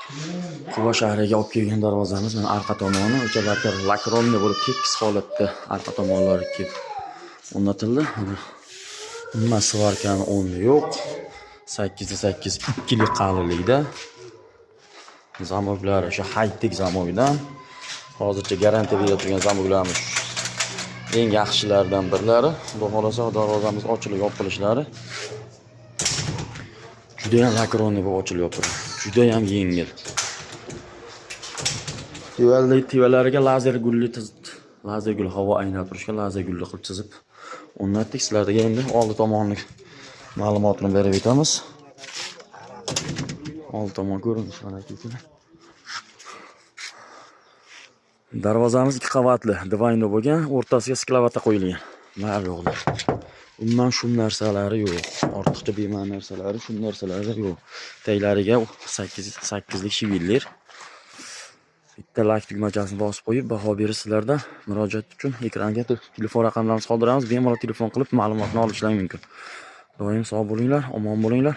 Quva shahriga olib kelgan darvozamiz mana arqa tomoni o'sha lakronli bo'lib tekis holatda arqa tomonlari kelib o'rnatildi. Umuman svarkani o'rni yo'q. 8/8 ikkilik qalinlikda. Zamoklar o'sha high-tech zamokdan. Hozircha garantiya berib turgan zamoklarimiz eng yaxshilardan birlari. Xudo xolasa darvozamiz ochilib yopilishlari juda ham lakronli bo'lib ochilib yopiladi. Juda ham yengil. Tivalariga lazer gul havo aynab turishga lazer gulli qilib chizib o'rnatdik. Sizlarga endi oldi tomonlik ma'lumotini berib o'tamiz. Oldi tomon ko'rinish mana ekan. Darvozamiz 2 qavatli, divayno bo'lgan, o'rtasiga sklavata qo'yilgan. Mayli yo'qlar. Umuman shum narsalari yo'q. Ortiqcha bema'ni narsalari, shum narsalari yo'q. Taglariga 8lik shivillar. Bitta like tugmachasini bosib qo'yib, baho berishingizlardan murojaat uchun ekranga telefon raqamlarimizni qoldiramiz. Bemalol telefon qilib ma'lumotni olishingiz mumkin. Doim sog' bo'linglar, omon bo'linglar.